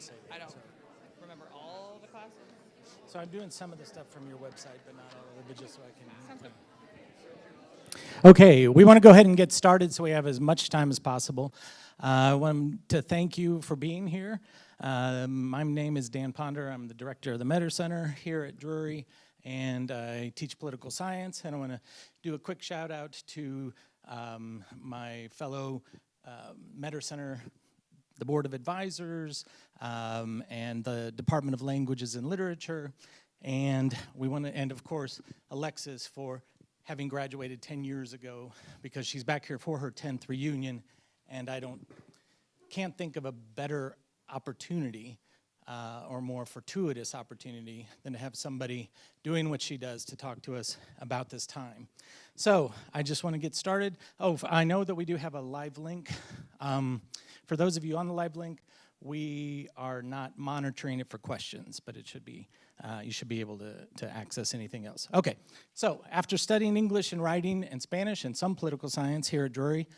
say that. I don't remember all the classes. So I'm doing some of the stuff from your website, but not all of it, but just so I can. Sounds good. Okay, we want to go ahead and get started so we have as much time as possible. I want to thank you for being here. My name is Dan Ponder. I'm the director of the Metter Center here at Drury, and I teach political science. And I want to do a quick shout out to my fellow Metter Center, the Board of Advisors, and the Department of Languages and Literature, and of course, Alexis for having graduated 10 years ago, because she's back here for her 10th reunion, and can't think of a better opportunity or more fortuitous opportunity than to have somebody doing what she does to talk to us about this time. So I just want to get started. Oh, I know that we do have a live link. For those of you on the live link, we are not monitoring it for questions, but it should be, you should be able to access anything else. Okay, so after studying English and writing and Spanish and some political science here at Drury,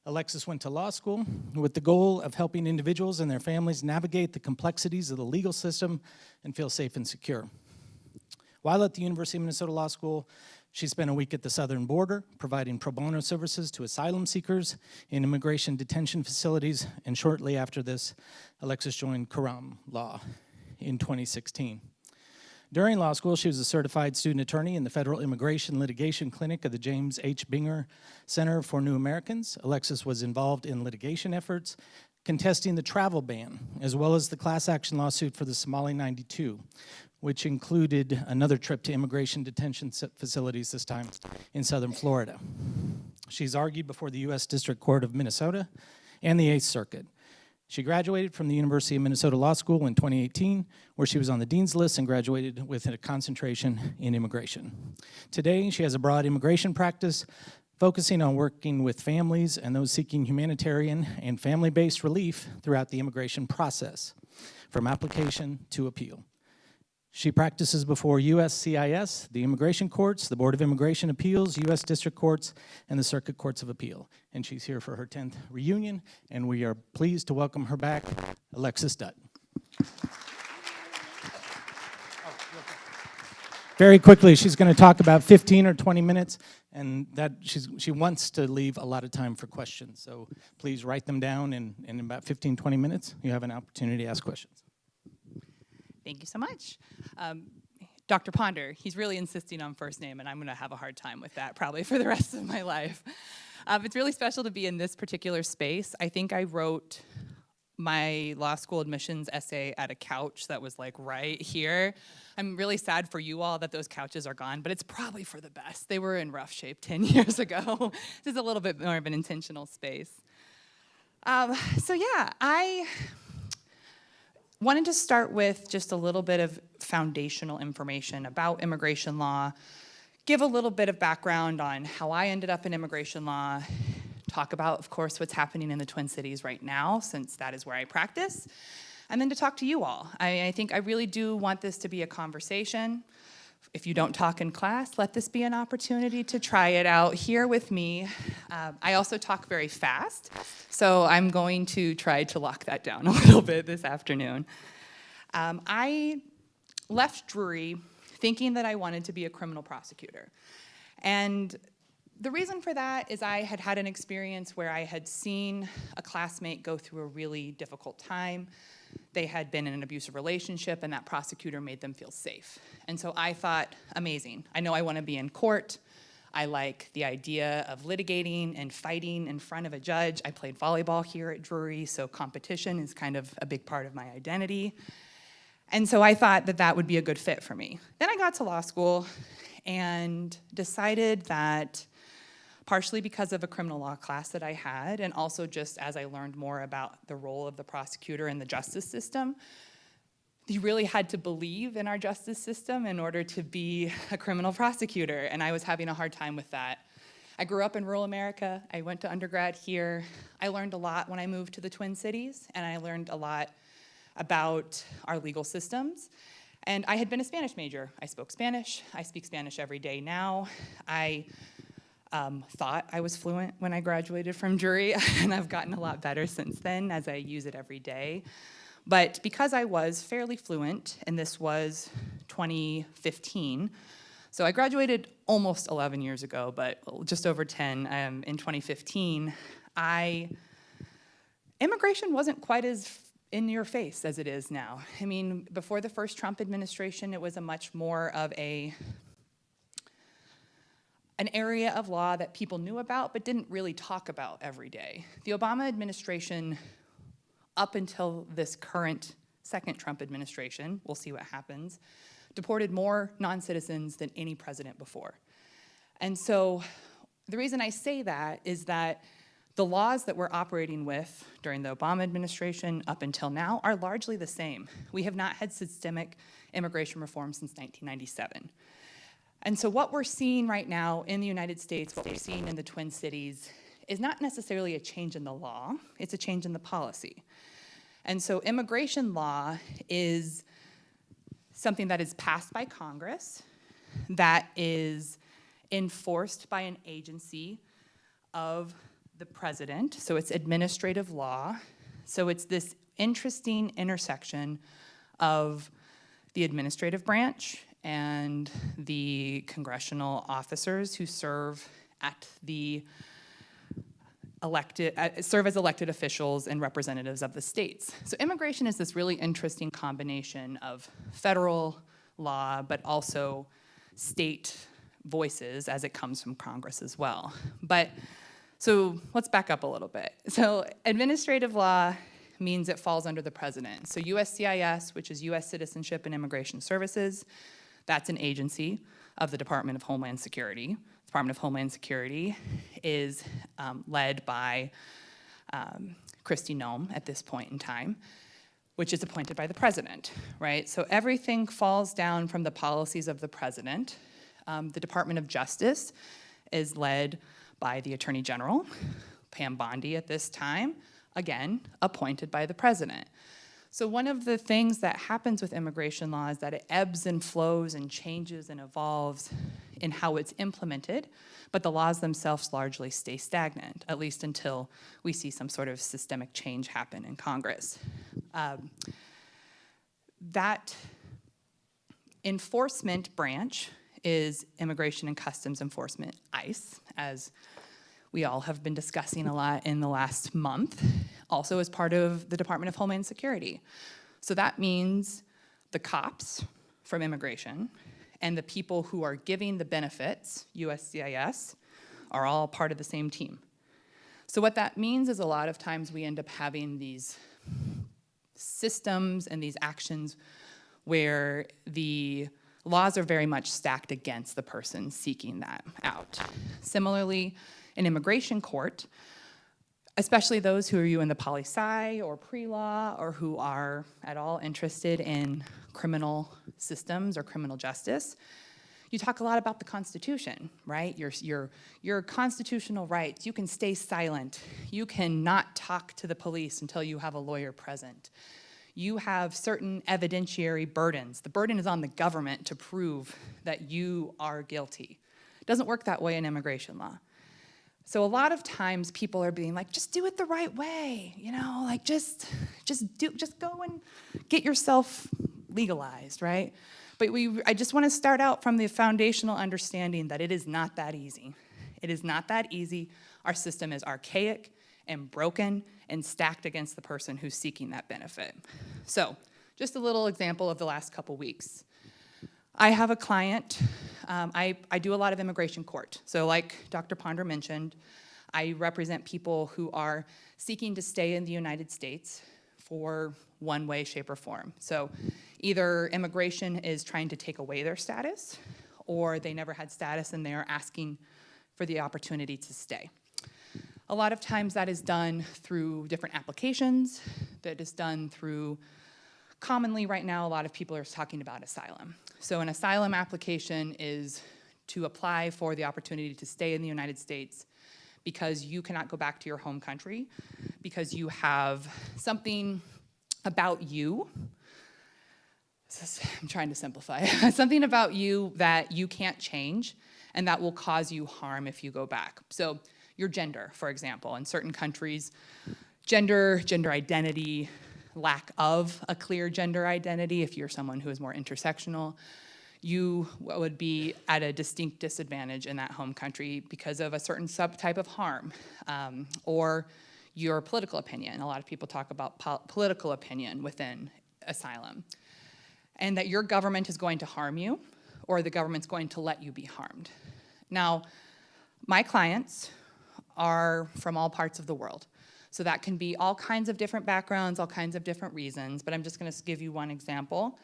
Alexis went to law school with the goal of helping individuals and their families navigate the complexities of the legal system and feel safe and secure. While at the University of Minnesota Law School, she spent a week at the southern border, providing pro bono services to asylum seekers in immigration detention facilities, and shortly after this, Alexis joined Karam Law in 2016. During law school, she was a certified student attorney in the Federal Immigration Litigation Clinic of the James H. Binger Center for New Americans. Alexis was involved in litigation efforts, contesting the travel ban, as well as the class action lawsuit for the Somali 92, which included another trip to immigration detention facilities, this time in southern Florida. She's argued before the U.S. District Court of Minnesota and the Eighth Circuit. She graduated from the University of Minnesota Law School in 2018, where she was on the Dean's List and graduated with a concentration in immigration. Today, she has a broad immigration practice, focusing on working with families and those seeking humanitarian and family-based relief throughout the immigration process, from application to appeal. She practices before USCIS, the immigration courts, the Board of Immigration Appeals, U.S. District Courts, and the Circuit Courts of Appeal. And she's here for her 10th reunion, and we are pleased to welcome her back, Alexis Dutt. Very quickly, she's going to talk about 15 or 20 minutes, and that she wants to leave a lot of time for questions. So please write them down, and in about 15, 20 minutes, you have an opportunity to ask questions. Thank you so much. Dr. Ponder, he's really insisting on first name, and I'm going to have a hard time with that probably for the rest of my life. It's really special to be in this particular space. I think I wrote my law school admissions essay at a couch that was like right here. I'm really sad for you all that those couches are gone, but it's probably for the best. They were in rough shape 10 years ago. This is a little bit more of an intentional space. I wanted to start with just a little bit of foundational information about immigration law, give a little bit of background on how I ended up in immigration law, talk about, of course, what's happening in the Twin Cities right now, since that is where I practice, and then to talk to you all. I think I really do want this to be a conversation. If you don't talk in class, let this be an opportunity to try it out here with me. I also talk very fast, so I'm going to try to lock that down a little bit this afternoon. I left Drury thinking that I wanted to be a criminal prosecutor. And the reason for that is I had had an experience where I had seen a classmate go through a really difficult time. They had been in an abusive relationship, and that prosecutor made them feel safe. And so I thought, amazing. I know I want to be in court. I like the idea of litigating and fighting in front of a judge. I played volleyball here at Drury, so competition is kind of a big part of my identity. And so I thought that that would be a good fit for me. Then I got to law school and decided that, partially because of a criminal law class that I had, and also just as I learned more about the role of the prosecutor in the justice system, you really had to believe in our justice system in order to be a criminal prosecutor, and I was having a hard time with that. I grew up in rural America. I went to undergrad here. I learned a lot when I moved to the Twin Cities, and I learned a lot about our legal systems. And I had been a Spanish major. I spoke Spanish. I speak Spanish every day now. I thought I was fluent when I graduated from Drury, and I've gotten a lot better since then as I use it every day. But because I was fairly fluent, and this was 2015, so I graduated almost 11 years ago, but just over 10 in 2015, immigration wasn't quite as in your face as it is now. I mean, before the first Trump administration, it was a much more of an area of law that people knew about but didn't really talk about every day. The Obama administration, up until this current second Trump administration, we'll see what happens, deported more non-citizens than any president before. And so the reason I say that is that the laws that we're operating with during the Obama administration up until now are largely the same. We have not had systemic immigration reform since 1997. And so what we're seeing right now in the United States, what we're seeing in the Twin Cities, is not necessarily a change in the law, it's a change in the policy. And so immigration law is something that is passed by Congress, that is enforced by an agency of the president, so it's administrative law. So it's this interesting intersection of the administrative branch and the congressional officers who serve at the serve as elected officials and representatives of the states. So immigration is this really interesting combination of federal law, but also state voices as it comes from Congress as well. So let's back up a little bit. So administrative law means it falls under the president. So USCIS, which is U.S. Citizenship and Immigration Services, that's an agency of the Department of Homeland Security. The Department of Homeland Security is led by Kristi Noem at this point in time, which is appointed by the president, right? So everything falls down from the policies of the president. The Department of Justice is led by the Attorney General, Pam Bondi at this time, again, appointed by the president. So one of the things that happens with immigration law is that it ebbs and flows and changes and evolves in how it's implemented, but the laws themselves largely stay stagnant, at least until we see some sort of systemic change happen in Congress. That enforcement branch is Immigration and Customs Enforcement, ICE, as we all have been discussing a lot in the last month, also as part of the Department of Homeland Security. So that means the cops from immigration and the people who are giving the benefits, USCIS, are all part of the same team. So what that means is a lot of times we end up having these systems and these actions where the laws are very much stacked against the person seeking that out. Similarly, in immigration court, especially those who are in the poli-sci or pre-law or who are at all interested in criminal systems or criminal justice, you talk a lot about the Constitution, right? Your constitutional rights. You can stay silent. You cannot talk to the police until you have a lawyer present. You have certain evidentiary burdens. The burden is on the government to prove that you are guilty. It doesn't work that way in immigration law. So a lot of times people are being like, just do it the right way, you know, like just go and get yourself legalized, right? But I just want to start out from the foundational understanding that it is not that easy. It is not that easy. Our system is archaic and broken and stacked against the person who's seeking that benefit. So just a little example of the last couple weeks. I have a client, I do a lot of immigration court. So like Dr. Ponder mentioned, I represent people who are seeking to stay in the United States for one way, shape, or form. So either immigration is trying to take away their status, or they never had status and they are asking for the opportunity to stay. A lot of times that is done through different applications, that is done through, commonly right now, a lot of people are talking about asylum. So an asylum application is to apply for the opportunity to stay in the United States because you cannot go back to your home country, because you have something about you, I'm trying to simplify, something about you that you can't change and that will cause you harm if you go back. So your gender, for example, in certain countries, gender identity, lack of a clear gender identity, if you're someone who is more intersectional, you would be at a distinct disadvantage in that home country because of a certain subtype of harm, or your political opinion. A lot of people talk about political opinion within asylum, and that your government is going to harm you, or the government's going to let you be harmed. Now, my clients are from all parts of the world. So that can be all kinds of different backgrounds, all kinds of different reasons, but I'm just gonna give you one example.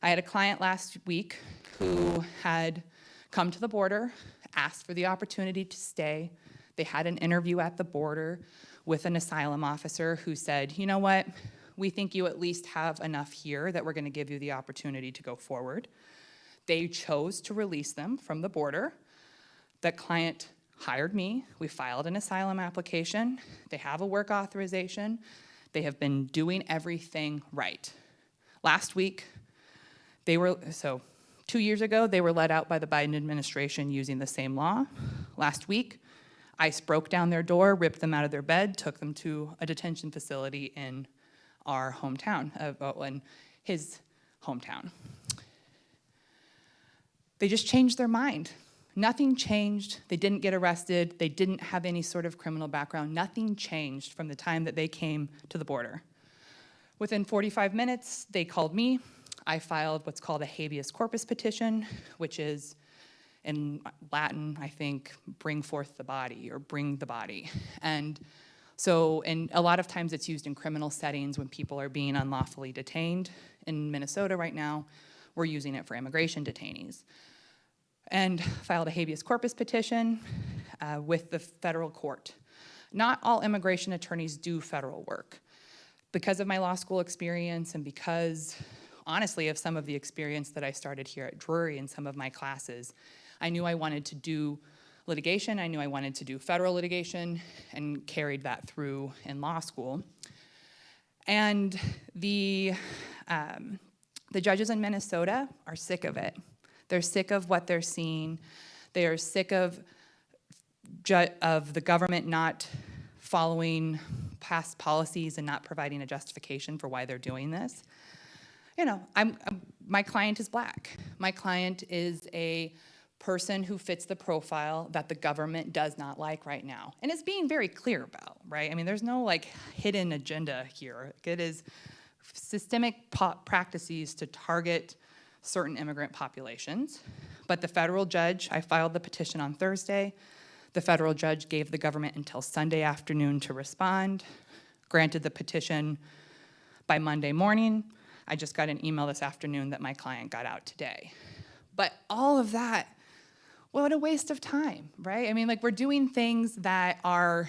I had a client last week who had come to the border, asked for the opportunity to stay. They had an interview at the border with an asylum officer who said, you know what, we think you at least have enough here that we're gonna give you the opportunity to go forward. They chose to release them from the border. The client hired me. We filed an asylum application. They have a work authorization. They have been doing everything right. Last week, 2 years ago, they were let out by the Biden administration using the same law. Last week, ICE broke down their door, ripped them out of their bed, took them to a detention facility in our hometown, in his hometown. They just changed their mind. Nothing changed. They didn't get arrested. They didn't have any sort of criminal background. Nothing changed from the time that they came to the border. Within 45 minutes, they called me. I filed what's called a habeas corpus petition, which is, in Latin, I think, bring forth the body, or bring the body. And so, and a lot of times it's used in criminal settings when people are being unlawfully detained. In Minnesota right now, we're using it for immigration detainees. And filed a habeas corpus petition with the federal court. Not all immigration attorneys do federal work. Because of my law school experience and because, honestly, of some of the experience that I started here at Drury in some of my classes, I knew I wanted to do litigation, I knew I wanted to do federal litigation, and carried that through in law school. And the judges in Minnesota are sick of it. They're sick of what they're seeing. They are sick of the government not following past policies and not providing a justification for why they're doing this. You know, my client is Black. My client is a person who fits the profile that the government does not like right now, and is being very clear about, right? I mean, there's no like hidden agenda here. It is systemic practices to target certain immigrant populations. But the federal judge, I filed the petition on Thursday. The federal judge gave the government until Sunday afternoon to respond, granted the petition by Monday morning. I just got an email this afternoon that my client got out today. But all of that, what a waste of time, right? I mean, like, we're doing things that are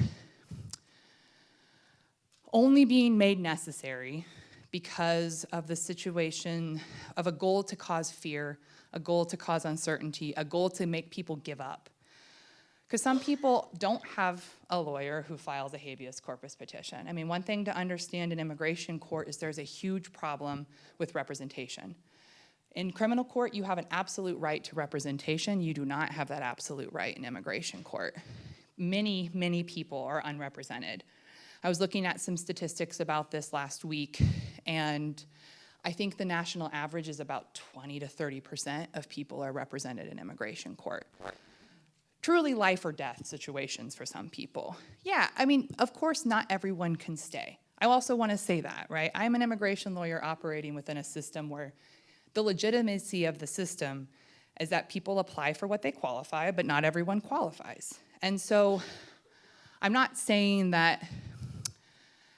only being made necessary because of the situation of a goal to cause fear, a goal to cause uncertainty, a goal to make people give up. Because some people don't have a lawyer who files a habeas corpus petition. I mean, one thing to understand in immigration court is there's a huge problem with representation. In criminal court, you have an absolute right to representation. You do not have that absolute right in immigration court. Many, many people are unrepresented. I was looking at some statistics about this last week, and I think the national average is about 20 to 30% of people are represented in immigration court. Truly life or death situations for some people. Yeah, I mean, of course not everyone can stay. I also want to say that, right? I'm an immigration lawyer operating within a system where the legitimacy of the system is that people apply for what they qualify, but not everyone qualifies. And so I'm not saying that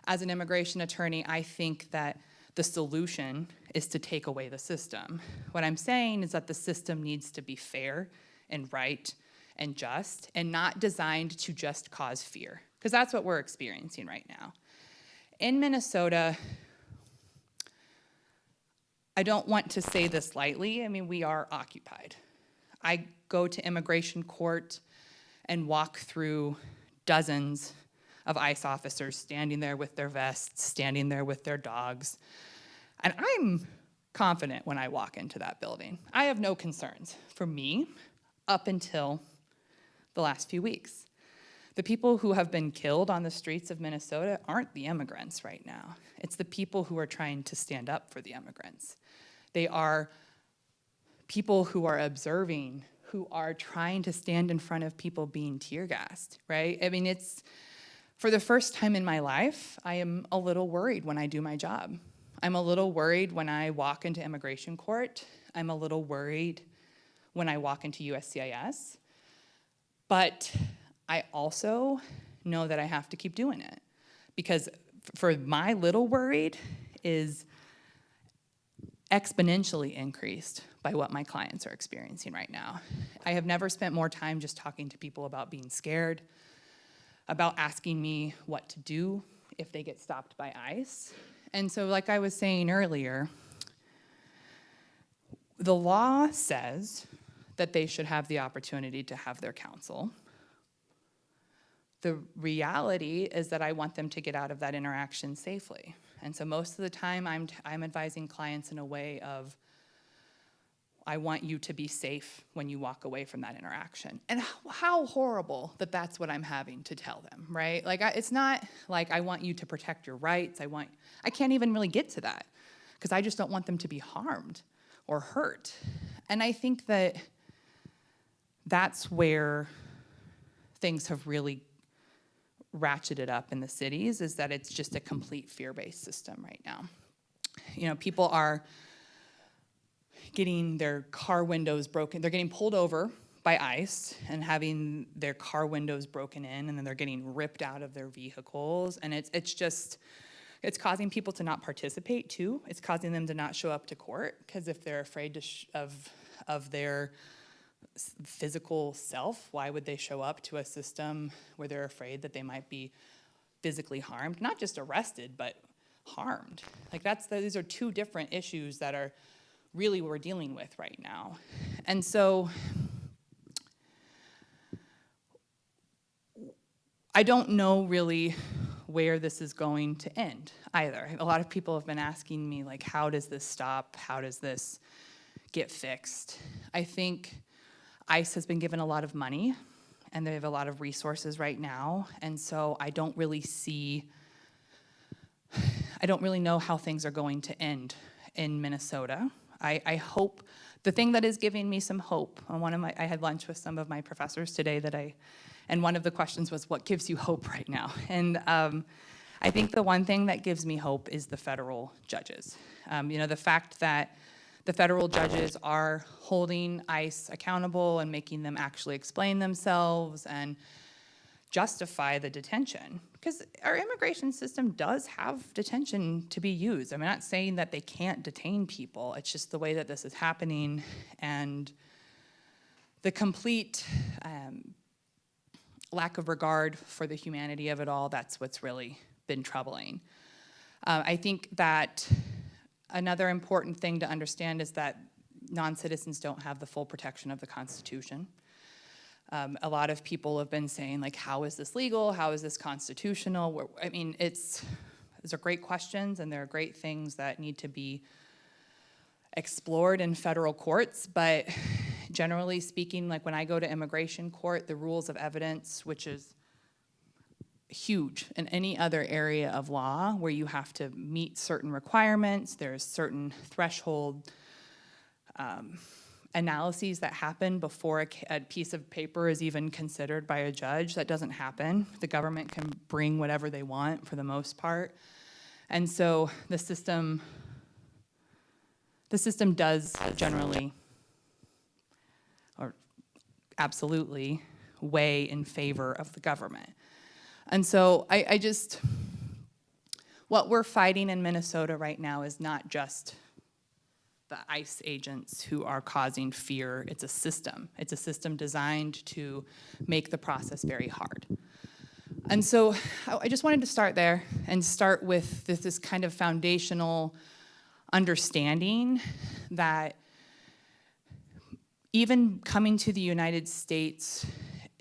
as an immigration attorney, I think that the solution is to take away the system. What I'm saying is that the system needs to be fair and right and just, and not designed to just cause fear, because that's what we're experiencing right now. In Minnesota, I don't want to say this lightly, I mean, we are occupied. I go to immigration court and walk through dozens of ICE officers standing there with their vests, standing there with their dogs. And I'm confident when I walk into that building. I have no concerns for me up until the last few weeks. The people who have been killed on the streets of Minnesota aren't the immigrants right now. It's the people who are trying to stand up for the immigrants. They are people who are observing, who are trying to stand in front of people being tear gassed, right? I mean, for the first time in my life, I am a little worried when I do my job. I'm a little worried when I walk into immigration court. I'm a little worried when I walk into USCIS. But I also know that I have to keep doing it, because for my little worried is exponentially increased by what my clients are experiencing right now. I have never spent more time just talking to people about being scared, about asking me what to do if they get stopped by ICE. And so, like I was saying earlier, the law says that they should have the opportunity to have their counsel. The reality is that I want them to get out of that interaction safely. And so most of the time I'm advising clients in a way of, I want you to be safe when you walk away from that interaction. And how horrible that that's what I'm having to tell them, right? Like, it's not like I want you to protect your rights. I can't even really get to that, because I just don't want them to be harmed or hurt. And I think that that's where things have really ratcheted up in the cities, is that it's just a complete fear-based system right now. You know, people are getting their car windows broken. They're getting pulled over by ICE and having their car windows broken in, and then they're getting ripped out of their vehicles. And it's causing people to not participate too. It's causing them to not show up to court, because if they're afraid of their physical self, why would they show up to a system where they're afraid that they might be physically harmed? Not just arrested, but harmed. Like, these are two different issues that are really what we're dealing with right now. And so I don't know really where this is going to end either. A lot of people have been asking me, like, how does this stop? How does this get fixed? I think ICE has been given a lot of money, and they have a lot of resources right now, and so I don't really know how things are going to end in Minnesota. I hope, the thing that is giving me some hope, I had lunch with some of my professors today and one of the questions was, what gives you hope right now? And I think the one thing that gives me hope is the federal judges. The fact that the federal judges are holding ICE accountable and making them actually explain themselves and justify the detention. Because our immigration system does have detention to be used. I'm not saying that they can't detain people. It's just the way that this is happening, and the complete lack of regard for the humanity of it all, that's what's really been troubling. I think that another important thing to understand is that non-citizens don't have the full protection of the Constitution. A lot of people have been saying, like, how is this legal? How is this constitutional? I mean, these are great questions, and there are great things that need to be explored in federal courts, but generally speaking, like when I go to immigration court, the rules of evidence, which is huge in any other area of law where you have to meet certain requirements, there's certain threshold analyses that happen before a piece of paper is even considered by a judge. That doesn't happen. The government can bring whatever they want for the most part. And so the system does generally, or absolutely, weigh in favor of the government. And so what we're fighting in Minnesota right now is not just the ICE agents who are causing fear. It's a system. It's a system designed to make the process very hard. And so I just wanted to start there and start with this kind of foundational understanding that even coming to the United States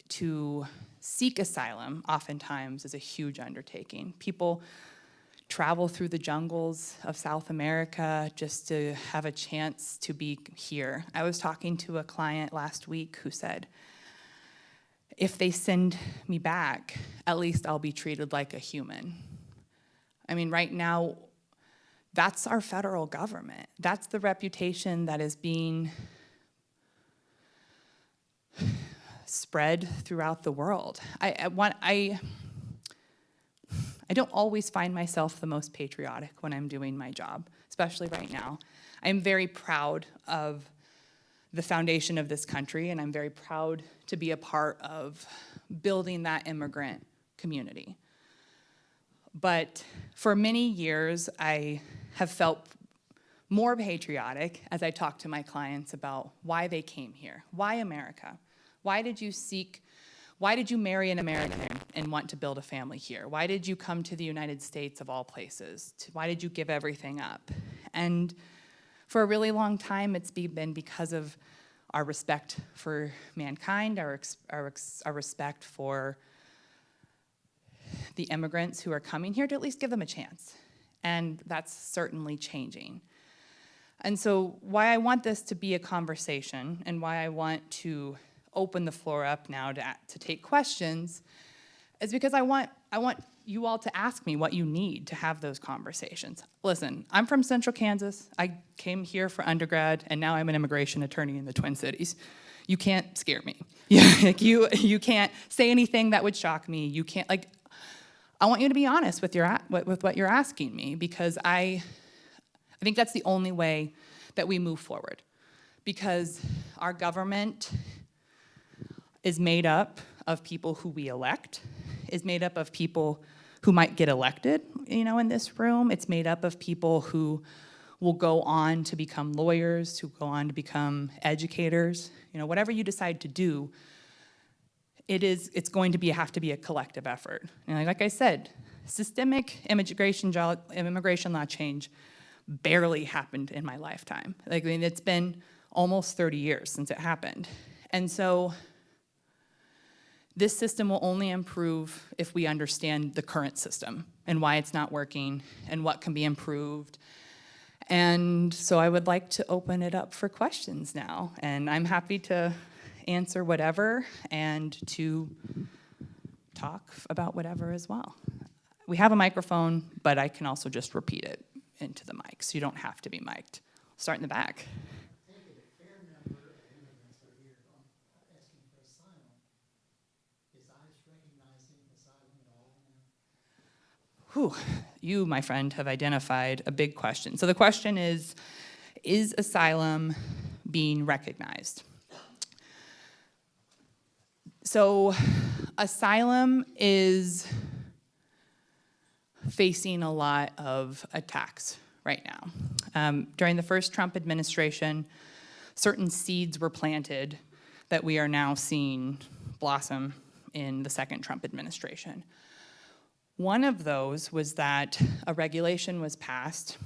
to seek asylum oftentimes is a huge undertaking. People travel through the jungles of South America just to have a chance to be here. I was talking to a client last week who said, if they send me back, at least I'll be treated like a human. I mean, right now, that's our federal government. That's the reputation that is being spread throughout the world. I don't always find myself the most patriotic when I'm doing my job, especially right now. I'm very proud of the foundation of this country, and I'm very proud to be a part of building that immigrant community. But for many years, I have felt more patriotic as I talk to my clients about why they came here. Why America? Why did you marry an American and want to build a family here? Why did you come to the United States of all places? Why did you give everything up? And for a really long time, it's been because of our respect for mankind, our respect for the immigrants who are coming here, to at least give them a chance. And that's certainly changing. And so why I want this to be a conversation and why I want to open the floor up now to take questions is because I want you all to ask me what you need to have those conversations. Listen, I'm from Central Kansas. I came here for undergrad, and now I'm an immigration attorney in the Twin Cities. You can't scare me. Like you can't say anything that would shock me. You can't, like, I want you to be honest with what you're asking me, because I think that's the only way that we move forward, because our government is made up of people who we elect, is made up of people who might get elected, in this room. It's made up of people who will go on to become lawyers, who go on to become educators. Whatever you decide to do, it's going to have to be a collective effort. And like I said, systemic immigration law change barely happened in my lifetime. It's been almost 30 years since it happened. And so this system will only improve if we understand the current system and why it's not working and what can be improved. And so I would like to open it up for questions now. And I'm happy to answer whatever and to talk about whatever as well. We have a microphone, but I can also just repeat it into the mic, so you don't have to be mic'd. Start in the back. Whew, you, my friend, have identified a big question. So the question is asylum being recognized? So asylum is facing a lot of attacks right now. During the first Trump administration, certain seeds were planted that we are now seeing blossom in the second Trump administration. One of those was that a regulation was passed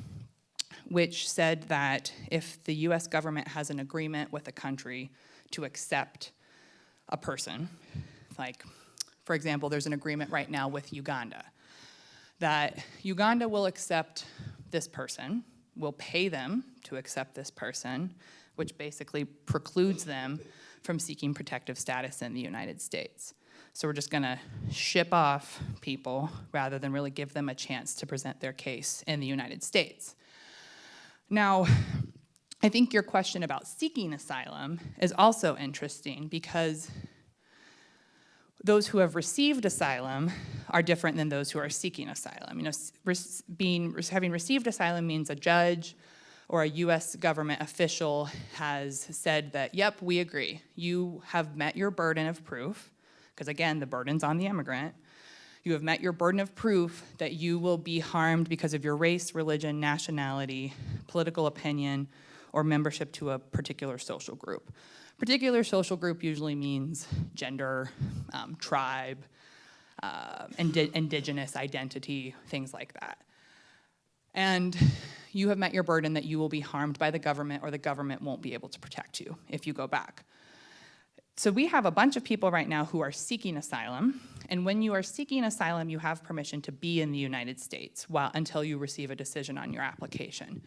which said that if the US government has an agreement with a country to accept a person, like, for example, there's an agreement right now with Uganda, that Uganda will accept this person, will pay them to accept this person, which basically precludes them from seeking protective status in the United States. So we're just gonna ship off people rather than really give them a chance to present their case in the United States. Now, I think your question about seeking asylum is also interesting, because those who have received asylum are different than those who are seeking asylum. Having received asylum means a judge or a US government official has said that, yep, we agree, you have met your burden of proof, because again, the burden's on the immigrant. You have met your burden of proof that you will be harmed because of your race, religion, nationality, political opinion, or membership to a particular social group. Particular social group usually means gender, tribe, indigenous identity, things like that. And you have met your burden that you will be harmed by the government, or the government won't be able to protect you if you go back. So we have a bunch of people right now who are seeking asylum, and when you are seeking asylum, you have permission to be in the United States until you receive a decision on your application.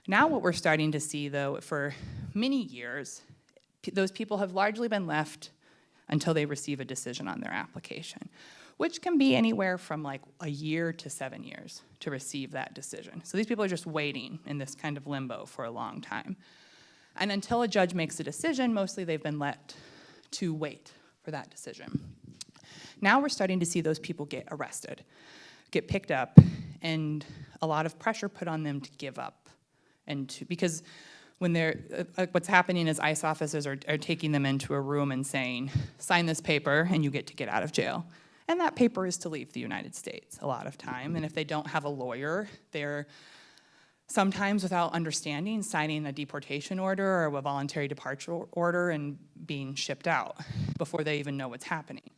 Now what we're starting to see, though, for many years, those people have largely been left until they receive a decision on their application, which can be anywhere from like a year to 7 years to receive that decision. So these people are just waiting in this kind of limbo for a long time. And until a judge makes a decision, mostly they've been let to wait for that decision. Now we're starting to see those people get arrested, get picked up, and a lot of pressure put on them to give up. Because when what's happening is ICE officers are taking them into a room and saying, sign this paper and you get to get out of jail. And that paper is to leave the United States a lot of time. And if they don't have a lawyer, they're sometimes without understanding signing a deportation order or a voluntary departure order and being shipped out before they even know what's happening.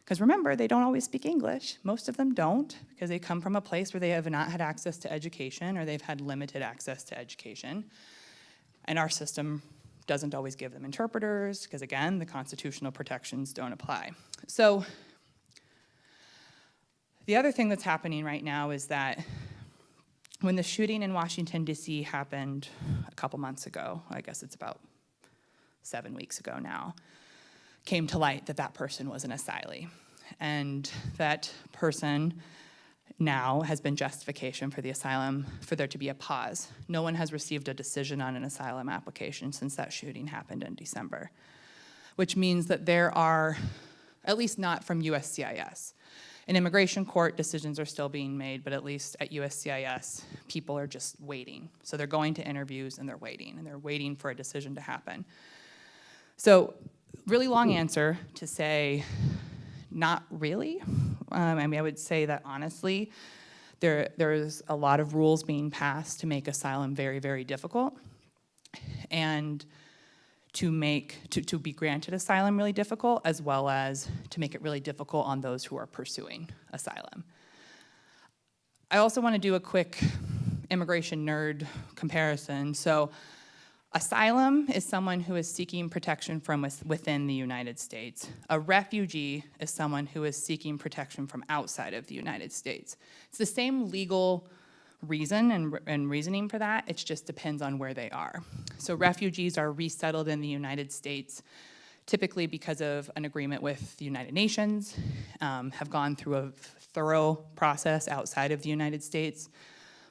Because remember, they don't always speak English. Most of them don't, because they come from a place where they have not had access to education or they've had limited access to education. And our system doesn't always give them interpreters, because again, the constitutional protections don't apply. So the other thing that's happening right now is that when the shooting in Washington, D.C. happened a couple months ago, I guess it's about 7 weeks ago now, came to light that that person was an asylee. And that person now has been justification for the asylum, for there to be a pause. No one has received a decision on an asylum application since that shooting happened in December, which means that there are, at least not from USCIS. In immigration court, decisions are still being made, but at least at USCIS, people are just waiting. So they're going to interviews and they're waiting for a decision to happen. So really long answer to say, not really. I mean, I would say that honestly, there's a lot of rules being passed to make asylum very, very difficult, and to be granted asylum really difficult, as well as to make it really difficult on those who are pursuing asylum. I also want to do a quick immigration nerd comparison. So asylum is someone who is seeking protection from within the United States. A refugee is someone who is seeking protection from outside of the United States. It's the same legal reason and reasoning for that. It just depends on where they are. So refugees are resettled in the United States, typically because of an agreement with the United Nations, have gone through a thorough process outside of the United States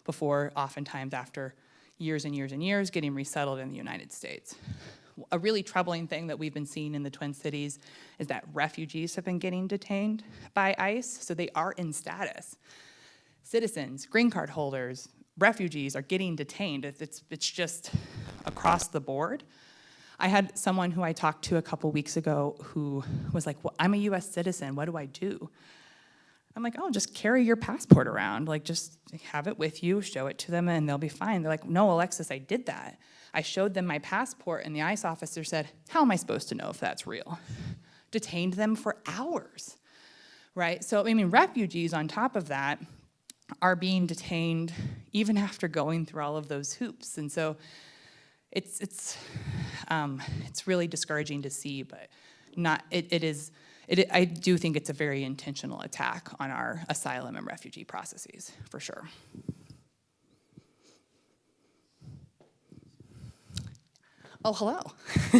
before, oftentimes after years and years and years, getting resettled in the United States. A really troubling thing that we've been seeing in the Twin Cities is that refugees have been getting detained by ICE, so they are in status. Citizens, green card holders, refugees are getting detained. It's just across the board. I had someone who I talked to a couple weeks ago who was like, well, I'm a US citizen, what do I do? I'm like, oh, just carry your passport around. Like, just have it with you, show it to them, and they'll be fine. They're like, no, Alexis, I did that. I showed them my passport, and the ICE officer said, how am I supposed to know if that's real? Detained them for hours, right? So, I mean, refugees on top of that are being detained even after going through all of those hoops. And so it's really discouraging to see, but I do think it's a very intentional attack on our asylum and refugee processes, for sure. Oh, hello. I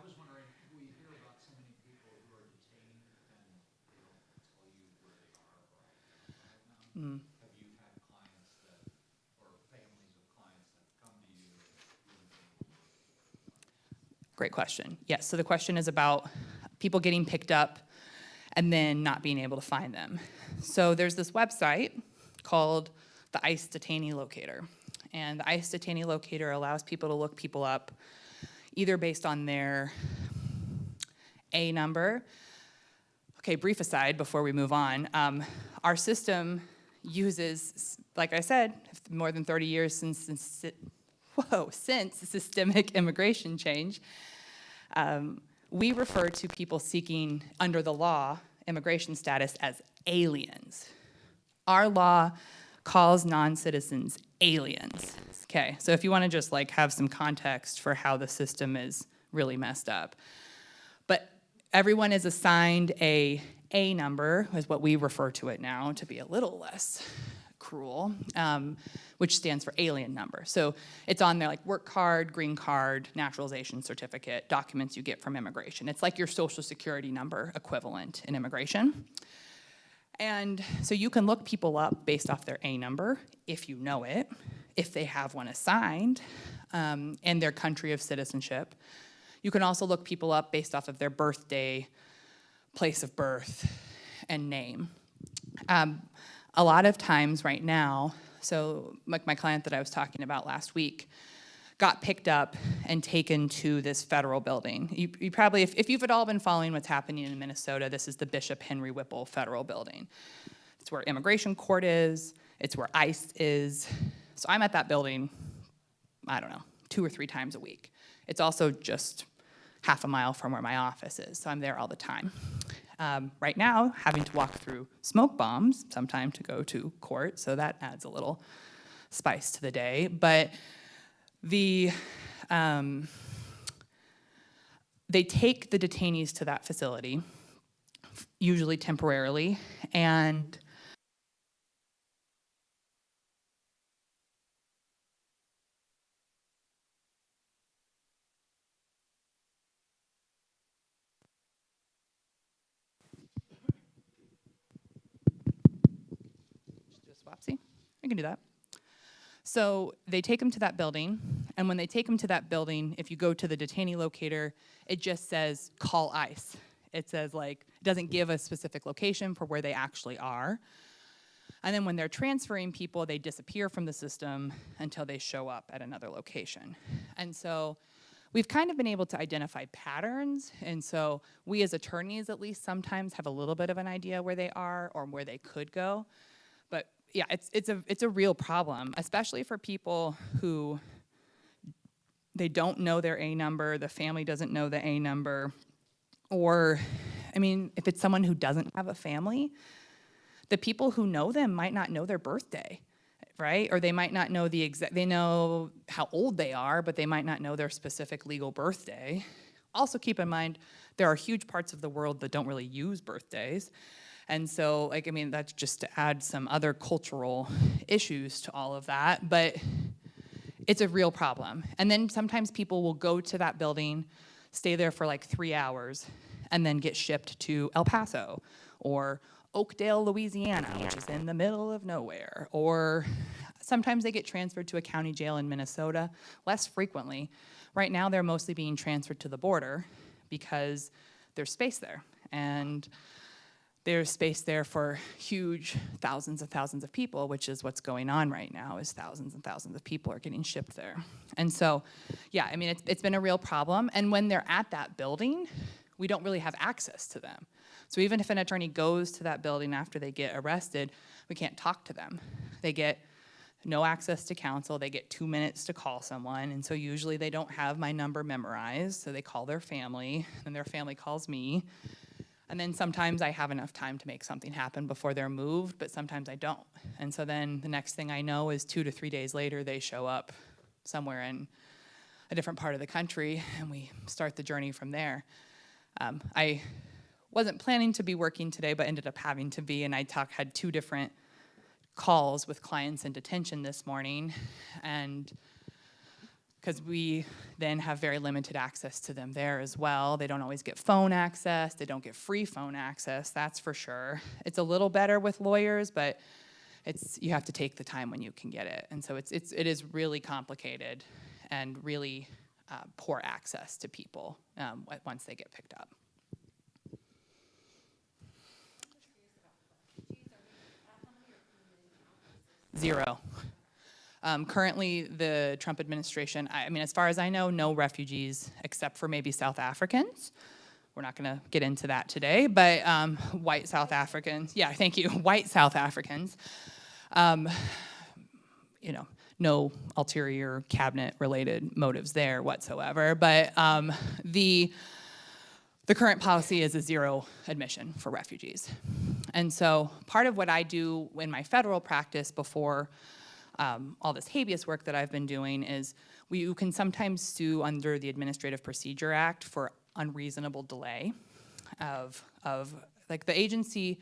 was wondering, we hear about so many people who are detained and they don't tell you where they are right now. Have you had clients or families of clients that come to you? Great question. Yes, so the question is about people getting picked up and then not being able to find them. So there's this website called the ICE Detainee Locator. And the ICE Detainee Locator allows people to look people up either based on their A number. Okay, brief aside before we move on. Our system uses, like I said, more than 30 years since systemic immigration change. We refer to people seeking, under the law, immigration status as aliens. Our law calls non-citizens aliens. Okay, so if you want to just like have some context for how the system is really messed up. But everyone is assigned a number, is what we refer to it now, to be a little less accrual, which stands for alien number. So it's on there like work card, green card, naturalization certificate, documents you get from immigration. It's like your social security number equivalent in immigration. And so you can look people up based off their A number, if you know it, if they have one assigned, and their country of citizenship. You can also look people up based off of their birthday, place of birth, and name. A lot of times right now, so like my client that I was talking about last week, got picked up and taken to this federal building. You probably, if you've at all been following what's happening in Minnesota, this is the Bishop Henry Whipple Federal Building. It's where immigration court is, it's where ICE is. So I'm at that building, I don't know, 2 or 3 times a week. It's also just half a mile from where my office is, so I'm there all the time. Right now, having to walk through smoke bombs sometime to go to court, so that adds a little spice to the day. But they take the detainees to that facility, usually temporarily, and swapsy. I can do that. So they take them to that building, and when they take them to that building, if you go to the detainee locator, it just says call ICE. It says like, it doesn't give a specific location for where they actually are. And then when they're transferring people, they disappear from the system until they show up at another location. And so we've kind of been able to identify patterns, and so we as attorneys at least sometimes have a little bit of an idea where they are or where they could go. But yeah, it's a real problem, especially for people who they don't know their A number, the family doesn't know the A number, or, I mean, if it's someone who doesn't have a family, the people who know them might not know their birthday, right? Or they might not know the exact, they know how old they are, but they might not know their specific legal birthday. Also keep in mind, there are huge parts of the world that don't really use birthdays. And so, like, I mean, that's just to add some other cultural issues to all of that, but it's a real problem. And then sometimes people will go to that building, stay there for like 3 hours, and then get shipped to El Paso or Oakdale, Louisiana, which is in the middle of nowhere. Or sometimes they get transferred to a county jail in Minnesota, less frequently. Right now, they're mostly being transferred to the border because there's space there. And there's space there for huge thousands of people, which is what's going on right now, is thousands and thousands of people are getting shipped there. And so, yeah, I mean, it's been a real problem. And when they're at that building, we don't really have access to them. So even if an attorney goes to that building after they get arrested, we can't talk to them. They get no access to counsel. They get 2 minutes to call someone. And so usually they don't have my number memorized, so they call their family, and their family calls me. And then sometimes I have enough time to make something happen before they're moved, but sometimes I don't. And so then the next thing I know is 2 to 3 days later, they show up somewhere in a different part of the country, and we start the journey from there. I wasn't planning to be working today, but ended up having to be, and I had 2 different calls with clients in detention this morning, and because we then have very limited access to them there as well. They don't always get phone access. They don't get free phone access, that's for sure. It's a little better with lawyers, but you have to take the time when you can get it. And so it is really complicated and really poor access to people once they get picked up. Zero. Currently, the Trump administration, I mean, as far as I know, no refugees except for maybe South Africans. We're not going to get into that today, but white South Africans, yeah, thank you, white South Africans. You know, no ulterior cabinet-related motives there whatsoever, but the current policy is a 0 admission for refugees. And so part of what I do in my federal practice before all this habeas work that I've been doing is you can sometimes sue under the Administrative Procedure Act for unreasonable delay of like the agency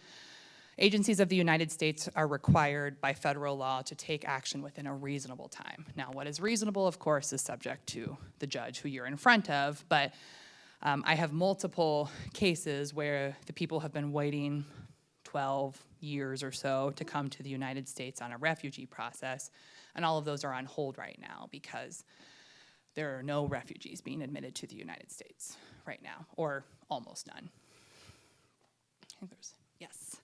Agencies of the United States are required by federal law to take action within a reasonable time. Now, what is reasonable, of course, is subject to the judge who you're in front of, but I have multiple cases where the people have been waiting 12 years or so to come to the United States on a refugee process, and all of those are on hold right now because there are no refugees being admitted to the United States right now, or almost none. I think there's, yes.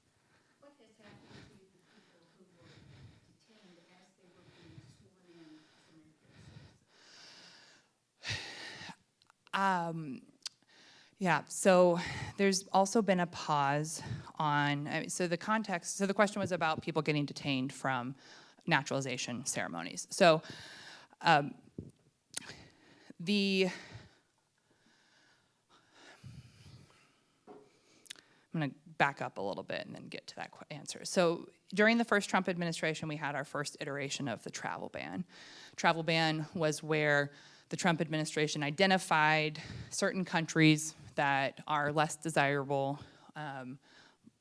What has happened to the people who were detained as they were being sworn in as American citizens? Yeah, so there's also been a pause on, so the context, so the question was about people getting detained from naturalization ceremonies. So I'm going to back up a little bit and then get to that answer. So during the first Trump administration, we had our first iteration of the travel ban. Travel ban was where the Trump administration identified certain countries that are less desirable,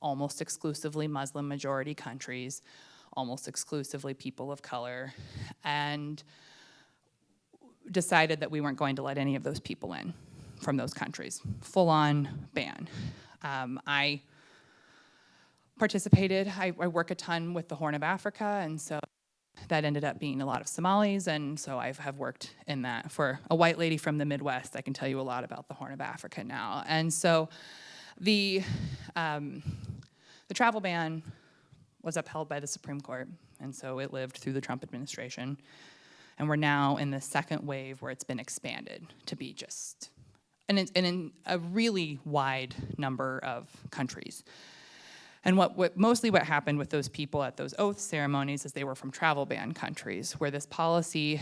almost exclusively Muslim majority countries, almost exclusively people of color, and decided that we weren't going to let any of those people in from those countries. Full-on ban. I participated, I work a ton with the Horn of Africa, and so that ended up being a lot of Somalis, and so I have worked in that. For a white lady from the Midwest, I can tell you a lot about the Horn of Africa now. And so the travel ban was upheld by the Supreme Court, and so it lived through the Trump administration. And we're now in the second wave where it's been expanded to be just, and in a really wide number of countries. And mostly what happened with those people at those oath ceremonies is they were from travel ban countries, where this policy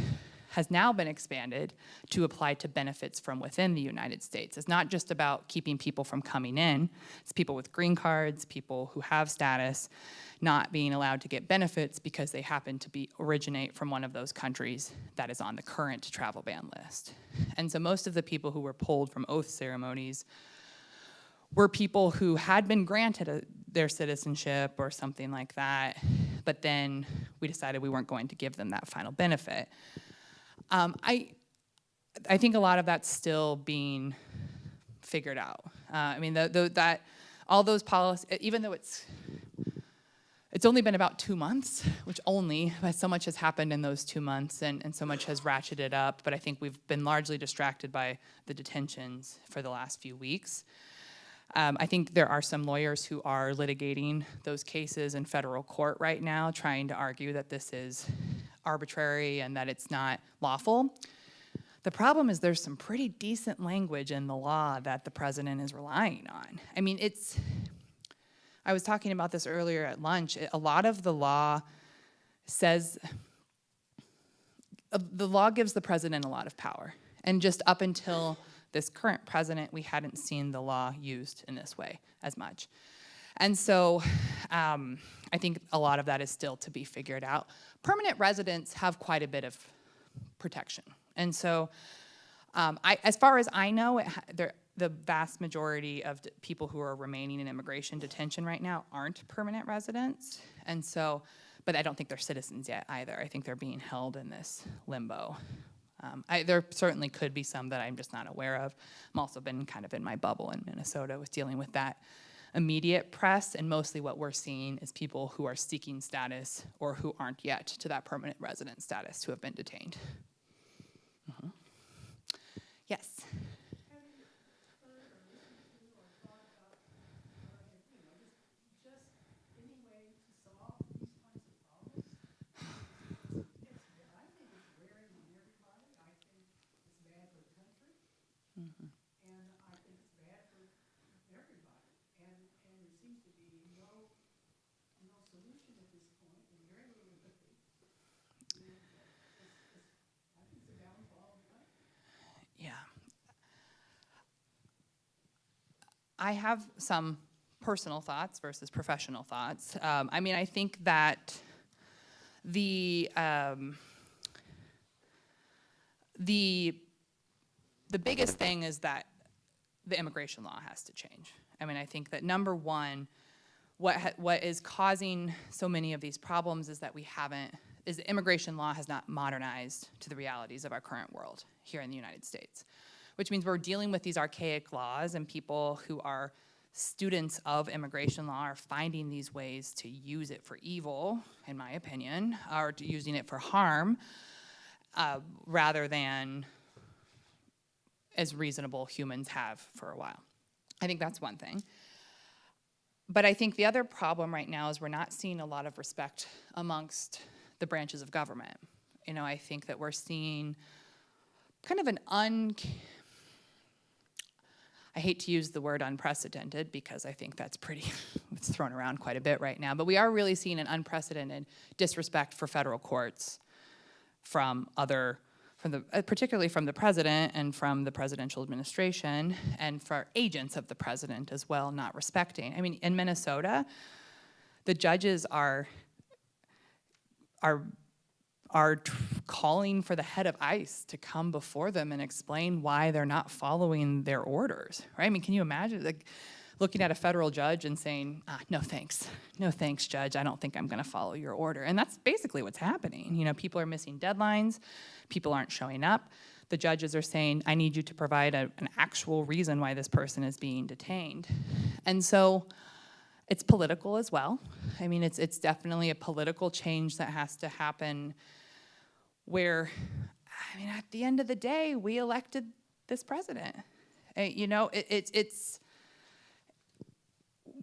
has now been expanded to apply to benefits from within the United States. It's not just about keeping people from coming in. It's people with green cards, people who have status, not being allowed to get benefits because they happen to originate from one of those countries that is on the current travel ban list. And so most of the people who were pulled from oath ceremonies were people who had been granted their citizenship or something like that, but then we decided we weren't going to give them that final benefit. I think a lot of that's still being figured out. I mean, all those policies, even though it's only been about 2 months, which only, but so much has happened in those 2 months, and so much has ratcheted up, but I think we've been largely distracted by the detentions for the last few weeks. I think there are some lawyers who are litigating those cases in federal court right now, trying to argue that this is arbitrary and that it's not lawful. The problem is there's some pretty decent language in the law that the president is relying on. I mean, I was talking about this earlier at lunch. A lot of the law says, the law gives the president a lot of power. And just up until this current president, we hadn't seen the law used in this way as much. And so I think a lot of that is still to be figured out. Permanent residents have quite a bit of protection. And so as far as I know, the vast majority of people who are remaining in immigration detention right now aren't permanent residents. And so, but I don't think they're citizens yet either. I think they're being held in this limbo. There certainly could be some that I'm just not aware of. I'm also been kind of in my bubble in Minnesota with dealing with that immediate press, and mostly what we're seeing is people who are seeking status or who aren't yet to that permanent resident status who have been detained. Yes? Have you heard or listened to or thought about, just any way to solve these kinds of problems? I think it's wearing on everybody. I think it's bad for the country. And I think it's bad for everybody. And there seems to be no solution at this point, and very little empathy. And I think it's a downfall of the country. Yeah. I have some personal thoughts versus professional thoughts. I mean, I think that the biggest thing is that the immigration law has to change. I mean, I think that number one, what is causing so many of these problems is that the immigration law has not modernized to the realities of our current world here in the United States, which means we're dealing with these archaic laws, and people who are students of immigration law are finding these ways to use it for evil, in my opinion, or using it for harm, rather than as reasonable humans have for a while. I think that's one thing. But I think the other problem right now is we're not seeing a lot of respect amongst the branches of government. You know, I think that we're seeing kind of I hate to use the word unprecedented because I think that's it's thrown around quite a bit right now, but we are really seeing an unprecedented disrespect for federal courts particularly from the president and from the presidential administration, and for agents of the president as well, not respecting. I mean, in Minnesota, the judges are calling for the head of ICE to come before them and explain why they're not following their orders, right? I mean, can you imagine looking at a federal judge and saying, no thanks, judge, I don't think I'm gonna follow your order. And that's basically what's happening. You know, people are missing deadlines, people aren't showing up. The judges are saying, I need you to provide an actual reason why this person is being detained. And so it's political as well. I mean, it's definitely a political change that has to happen where, I mean, at the end of the day, we elected this president. You know, it's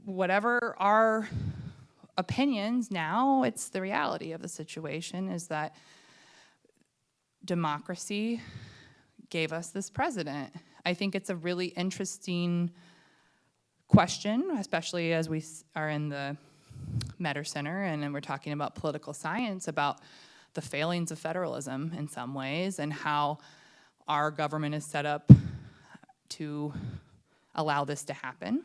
whatever our opinions now, it's the reality of the situation is that democracy gave us this president. I think it's a really interesting question, especially as we are in the Metter Center and then we're talking about political science, about the failings of federalism in some ways and how our government is set up to allow this to happen.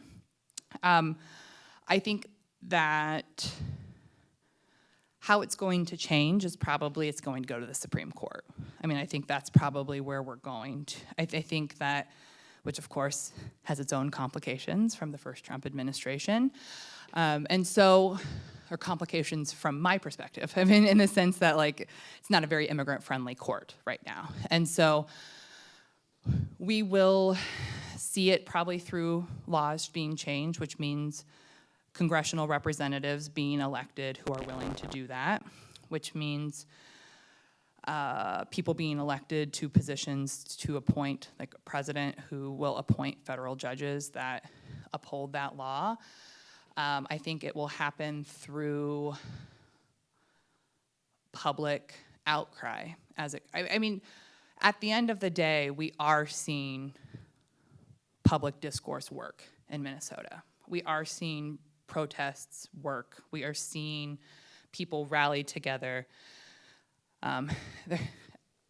I think that how it's going to change is probably it's going to go to the Supreme Court. I mean, I think that's probably where we're going to. I think that, which of course has its own complications from the first Trump administration. Or complications from my perspective. I mean, in the sense that like, it's not a very immigrant-friendly court right now. And so we will see it probably through laws being changed, which means congressional representatives being elected who are willing to do that, which means people being elected to positions to appoint, like a president who will appoint federal judges that uphold that law. I think it will happen through public outcry. I mean, at the end of the day, we are seeing public discourse work in Minnesota. We are seeing protests work. We are seeing people rally together.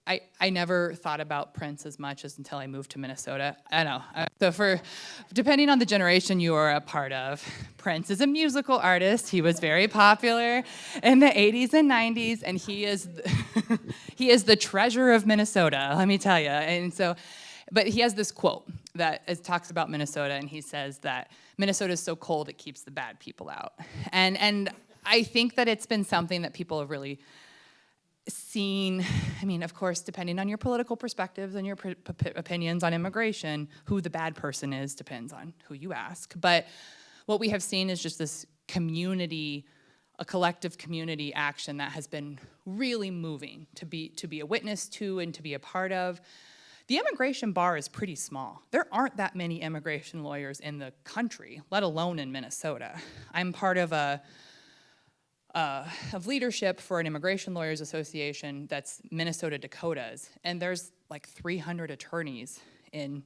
I never thought about Prince as much as until I moved to Minnesota. I know. So depending on the generation you are a part of, Prince is a musical artist. He was very popular in the 80s and 90s, and he is the treasure of Minnesota, let me tell you. And so, but he has this quote that talks about Minnesota, and he says that Minnesota is so cold it keeps the bad people out. And I think that it's been something that people have really seen. I mean, of course, depending on your political perspectives and your opinions on immigration, who the bad person is depends on who you ask. But what we have seen is just this community, a collective community action that has been really moving to be a witness to and to be a part of. The immigration bar is pretty small. There aren't that many immigration lawyers in the country, let alone in Minnesota. I'm part of leadership for an immigration lawyers association that's Minnesota Dakotas, and there's like 300 attorneys in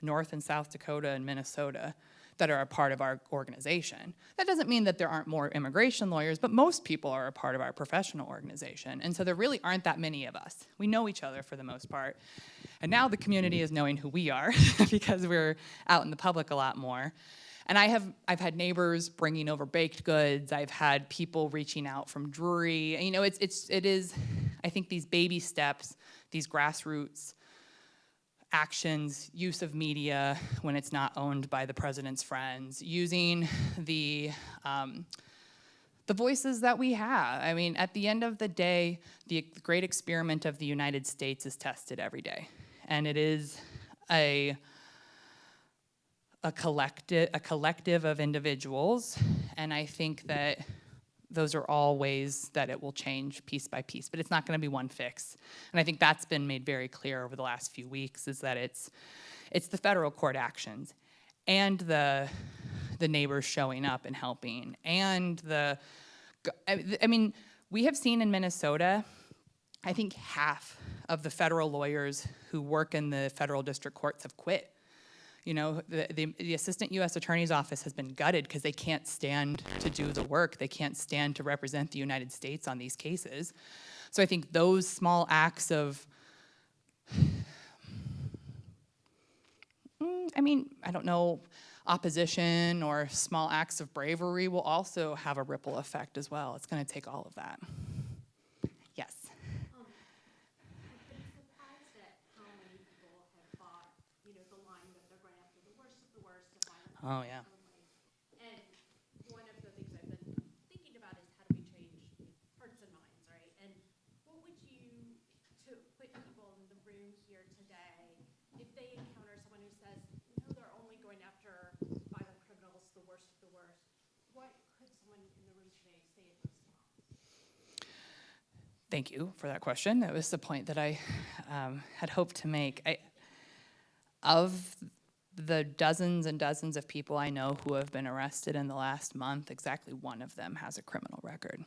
North and South Dakota and Minnesota that are a part of our organization. That doesn't mean that there aren't more immigration lawyers, but most people are a part of our professional organization, and so there really aren't that many of us. We know each other for the most part, and now the community is knowing who we are because we're out in the public a lot more. And I've had neighbors bringing over baked goods. I've had people reaching out from Drury. And, you know, it is, I think these baby steps, these grassroots actions, use of media when it's not owned by the president's friends, using the voices that we have. I mean, at the end of the day, the great experiment of the United States is tested every day. And it is a collective of individuals. And I think that those are all ways that it will change piece by piece, but it's not gonna be one fix. And I think that's been made very clear over the last few weeks, is that it's the federal court actions and the neighbors showing up and helping, and I mean, we have seen in Minnesota, I think half of the federal lawyers who work in the federal district courts have quit. You know, the assistant U.S. attorney's office has been gutted because they can't stand to do the work. They can't stand to represent the United States on these cases. So I think those small acts of, I mean, I don't know, opposition or small acts of bravery will also have a ripple effect as well. It's going to take all of that. Yes. I've been surprised at how many people have bought, the line that they're going after the worst of the worst to find Oh, yeah. only. And one of the things I've been thinking about is how do we change hearts and minds, right? And what would you, to put people in the room here today, if they encounter someone who says, they're only going after violent criminals, the worst of the worst, what could someone in the room today say in response? Thank you for that question. That was the point that I had hoped to make. Of the dozens and dozens of people I know who have been arrested in the last month, exactly one of them has a criminal record.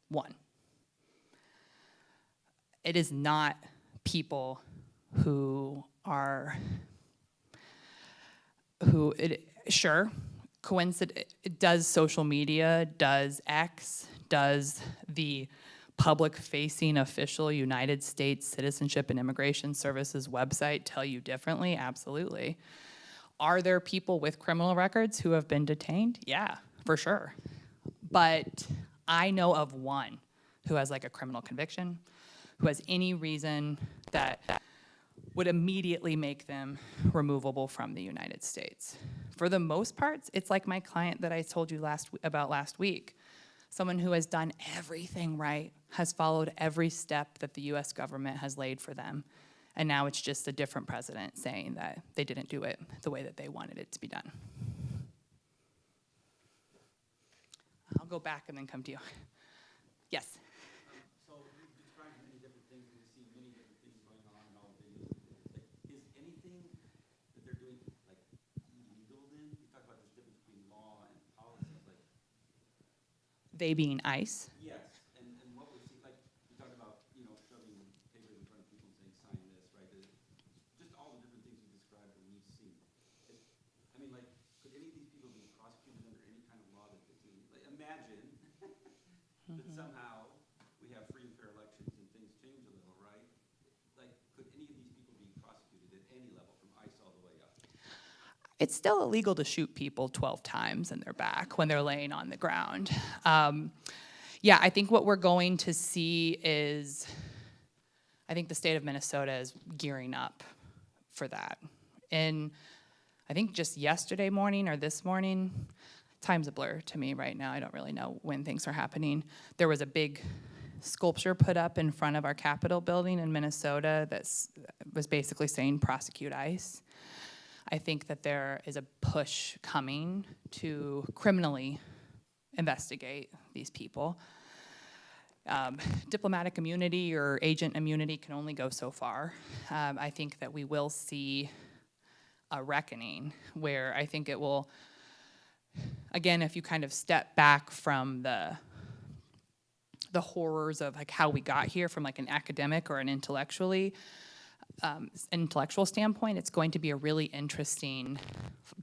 One. It is not people who are, sure, does social media, does X, does the public-facing official United States Citizenship and Immigration Services website tell you differently? Absolutely. Are there people with criminal records who have been detained? Yeah, for sure. But I know of one who has like a criminal conviction, who has any reason that would immediately make them removable from the United States. For the most part, it's like my client that I told you about last week. Someone who has done everything right, has followed every step that the US government has laid for them. And now it's just a different president saying that they didn't do it the way that they wanted it to be done. I'll go back and then come to you. Yes? So you described many different things, and we see many different things going on in all of these. Like, is anything that they're doing like illegal then? You talk about this difference between law and policy. Like, They being ICE. yes, and what we see, like you talked about, shoving papers in front of people and saying sign this, right? Just all the different things you described that we've seen. I mean, like, could any of these people be prosecuted under any kind of law that they do? Like, imagine that somehow we have free and fair elections and things change a little, right? Like, could any of these people be prosecuted at any level, from ICE all the way up? It's still illegal to shoot people 12 times in their back when they're laying on the ground. Yeah, I think what we're going to see is, I think the state of Minnesota is gearing up for that. And I think just yesterday morning or this morning, time's a blur to me right now. I don't really know when things are happening. There was a big sculpture put up in front of our Capitol building in Minnesota that was basically saying prosecute ICE. I think that there is a push coming to criminally investigate these people. Diplomatic immunity or agent immunity can only go so far. I think that we will see a reckoning where I think it will, again, if you kind of step back from the horrors of like how we got here from like an academic or an intellectual standpoint, it's going to be a really interesting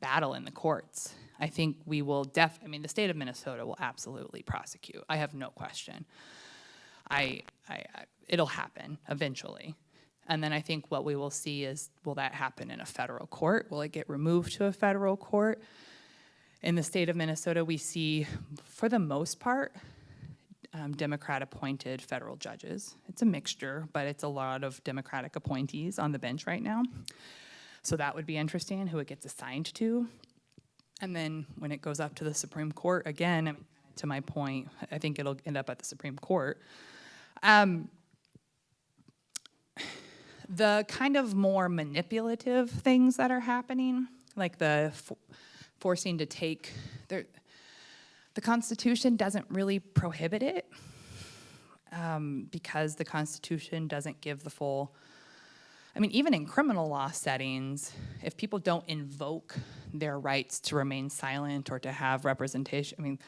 battle in the courts. I think we will the state of Minnesota will absolutely prosecute. I have no question. It'll happen eventually. And then I think what we will see is, will that happen in a federal court? Will it get removed to a federal court? In the state of Minnesota, we see, for the most part, Democrat-appointed federal judges. It's a mixture, but it's a lot of Democratic appointees on the bench right now. So that would be interesting, who it gets assigned to. And then when it goes up to the Supreme Court, again, I mean, to my point, I think it'll end up at the Supreme Court. The kind of more manipulative things that are happening, like the forcing to take, the Constitution doesn't really prohibit it because the Constitution doesn't give the full, I mean, even in criminal law settings, if people don't invoke their rights to remain silent or to have representation, I mean,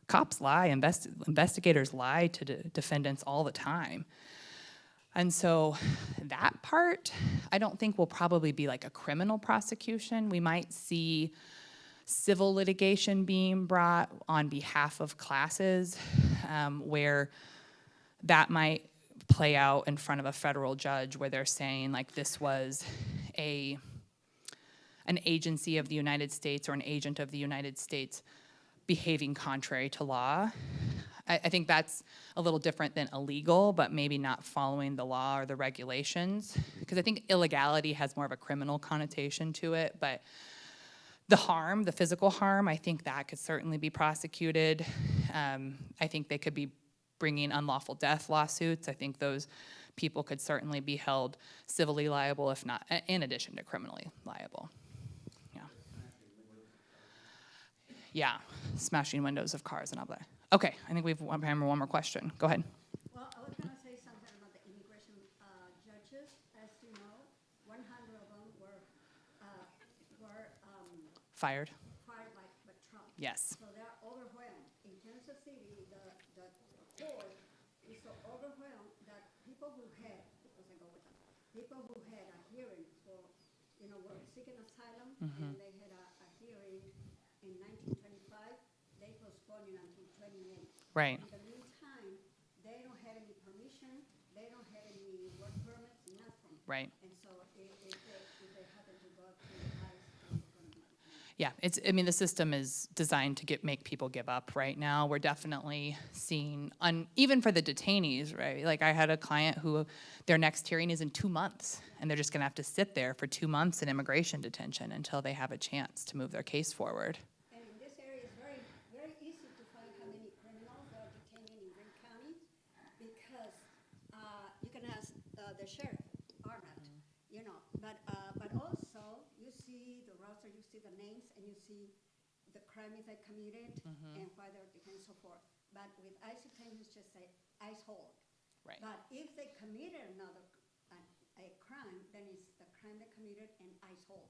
cops lie, investigators lie to defendants all the time. And so that part, I don't think will probably be like a criminal prosecution. We might see civil litigation being brought on behalf of classes where that might play out in front of a federal judge where they're saying like this was an agency of the United States or an agent of the United States behaving contrary to law. I think that's a little different than illegal, but maybe not following the law or the regulations. Because I think illegality has more of a criminal connotation to it, but the harm, the physical harm, I think that could certainly be prosecuted. I think they could be bringing unlawful death lawsuits. I think those people could certainly be held civilly liable, if not, in addition to criminally liable. Yeah. Yeah, smashing windows of cars and all that. Okay, I think we have time for one more question. Go ahead. Well, I was going to say something about the immigration judges. As you know, 100 of them were Fired. fired by Trump. Yes. So they're overwhelmed. In Kansas City, the court is so overwhelmed that people who had, people who had a hearing for, were seeking asylum, and they had a hearing in 1925, they postponed it until 28. Right. In the meantime, they don't have any permission, they don't have any work permits, nothing. Right. And so if they happen to go to ICE, it's going to be. Yeah, I mean, the system is designed to make people give up right now. We're definitely seeing, even for the detainees, right? Like I had a client who their next hearing is in 2 months, and they're just gonna have to sit there for 2 months in immigration detention until they have a chance to move their case forward. And in this area, it's very, very easy to find how many criminals are detained in Greene County because you can ask the sheriff, Arnott, but also you see the roster, you see the names, and you see the crimes they committed and why they're detained and so forth. But with ICE detainees, just say ICE hold. Right. But if they committed a crime, then it's the crime they committed and ICE hold.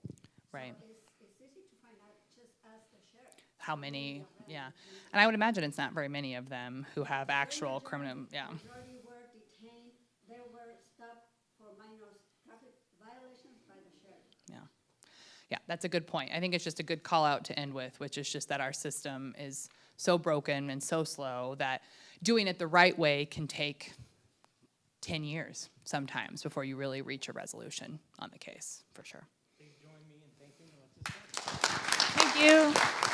Right. So it's easy to find out, just ask the sheriff. How many, yeah. And I would imagine it's not very many of them who have actual criminal, yeah. Majority were detained, they were stopped for minor traffic violations by the sheriff. Yeah. Yeah, that's a good point. I think it's just a good call out to end with, which is just that our system is so broken and so slow that doing it the right way can take 10 years sometimes before you really reach a resolution on the case, for sure. Please join me in thanking Alexis Dutt. Thank you.